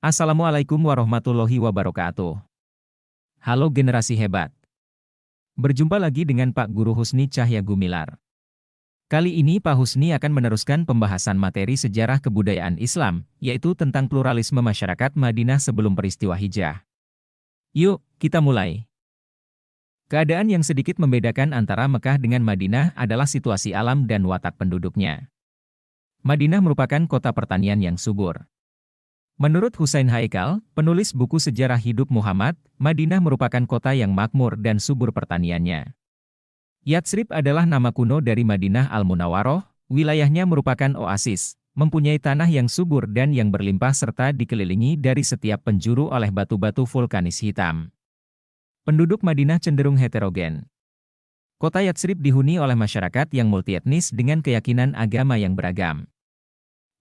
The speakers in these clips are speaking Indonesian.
Assalamualaikum warahmatullahi wabarakatuh. Halo generasi hebat. Berjumpa lagi dengan Pak Guru Husni Cahya Gumilar. Kali ini Pak Husni akan meneruskan pembahasan materi sejarah kebudayaan Islam, yaitu tentang pluralisme masyarakat Madinah sebelum peristiwa Hijrah. Yuk, kita mulai. Keadaan yang sedikit membedakan antara Mekah dengan Madinah adalah situasi alam dan watak penduduknya. Madinah merupakan kota pertanian yang subur. Menurut Husain Haikal, penulis buku sejarah hidup Muhammad, Madinah merupakan kota yang makmur dan subur pertaniannya. Yatsrib adalah nama kuno dari Madinah Al-Munawwaroh, wilayahnya merupakan oasis, mempunyai tanah yang subur dan yang berlimpah serta dikelilingi dari setiap penjuru oleh batu-batu vulkanis hitam. Penduduk Madinah cenderung heterogen. Kota Yatsrib dihuni oleh masyarakat yang multietnis dengan keyakinan agama yang beragam.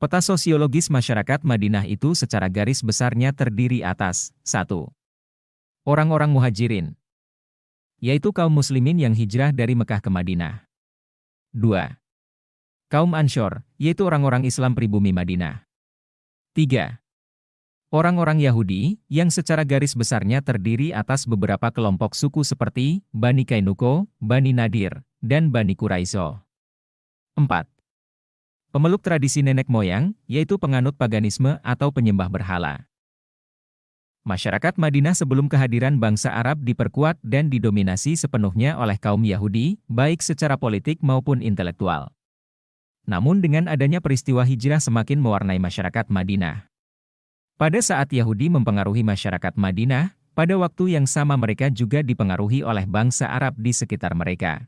Peta sosiologis masyarakat Madinah itu secara garis besarnya terdiri atas 1. Orang-orang muhajirin, yaitu kaum muslimin yang hijrah dari Mekah ke Madinah. 2. Kaum Ansyar, yaitu orang-orang Islam pribumi Madinah. 3. Orang-orang Yahudi, yang secara garis besarnya terdiri atas beberapa kelompok suku seperti Bani Kainuko, Bani Nadir, dan Bani Quraisyah. 4. Pemeluk tradisi nenek moyang, yaitu penganut paganisme atau penyembah berhala. Masyarakat Madinah sebelum kehadiran bangsa Arab diperkuat dan didominasi sepenuhnya oleh kaum Yahudi, baik secara politik maupun intelektual. Namun dengan adanya peristiwa hijrah semakin mewarnai masyarakat Madinah. Pada saat Yahudi mempengaruhi masyarakat Madinah, pada waktu yang sama mereka juga dipengaruhi oleh bangsa Arab di sekitar mereka.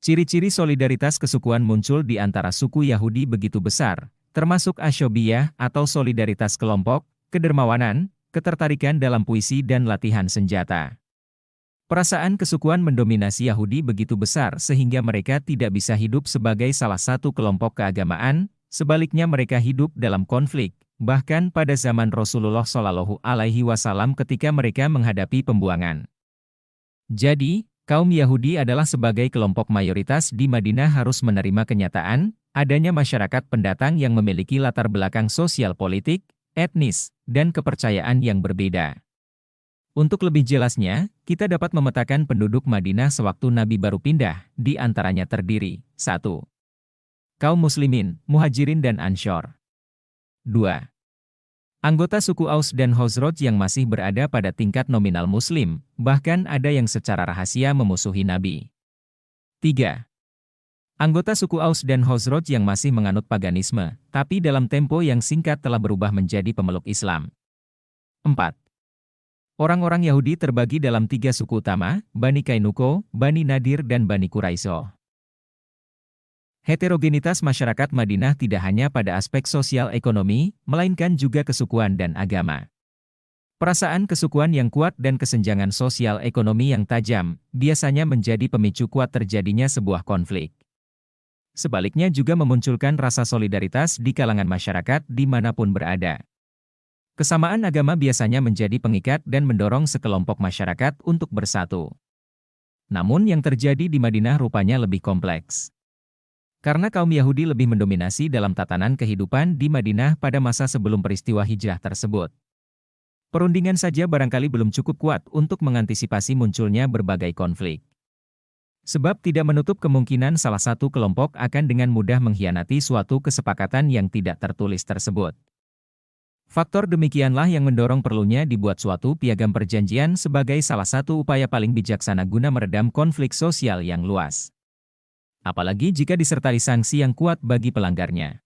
Ciri-ciri solidaritas kesukuan muncul di antara suku Yahudi begitu besar, termasuk asyobiyah atau solidaritas kelompok, kedermawanan, ketertarikan dalam puisi dan latihan senjata. Perasaan kesukuan mendominasi Yahudi begitu besar sehingga mereka tidak bisa hidup sebagai salah satu kelompok keagamaan, sebaliknya mereka hidup dalam konflik, bahkan pada zaman Rasulullah Shallallahu Alaihi Wasallam ketika mereka menghadapi pembuangan. Jadi, kaum Yahudi adalah sebagai kelompok mayoritas di Madinah harus menerima kenyataan, adanya masyarakat pendatang yang memiliki latar belakang sosial politik, etnis, dan kepercayaan yang berbeda. Untuk lebih jelasnya, kita dapat memetakan penduduk Madinah sewaktu Nabi baru pindah, di antaranya terdiri, 1. Kaum Muslimin, Muhajirin dan Ansyar. 2. Anggota suku Aus dan Khazraj yang masih berada pada tingkat nominal Muslim, bahkan ada yang secara rahasia memusuhi Nabi. 3. Anggota suku Aus dan Khazraj yang masih menganut paganisme, tapi dalam tempo yang singkat telah berubah menjadi pemeluk Islam. 4. Orang-orang Yahudi terbagi dalam 3 suku utama, Bani Kainuko, Bani Nadir dan Bani Quraisyah. Heterogenitas masyarakat Madinah tidak hanya pada aspek sosial ekonomi, melainkan juga kesukuan dan agama. Perasaan kesukuan yang kuat dan kesenjangan sosial ekonomi yang tajam, biasanya menjadi pemicu kuat terjadinya sebuah konflik. Sebaliknya juga memunculkan rasa solidaritas di kalangan masyarakat dimanapun berada. Kesamaan agama biasanya menjadi pengikat dan mendorong sekelompok masyarakat untuk bersatu. Namun yang terjadi di Madinah rupanya lebih kompleks. Karena kaum Yahudi lebih mendominasi dalam tatanan kehidupan di Madinah pada masa sebelum peristiwa hijrah tersebut. Perundingan saja barangkali belum cukup kuat untuk mengantisipasi munculnya berbagai konflik. Sebab tidak menutup kemungkinan salah satu kelompok akan dengan mudah mengkhianati suatu kesepakatan yang tidak tertulis tersebut. Faktor demikianlah yang mendorong perlunya dibuat suatu piagam perjanjian sebagai salah satu upaya paling bijaksana guna meredam konflik sosial yang luas. Apalagi jika disertai sanksi yang kuat bagi pelanggarnya.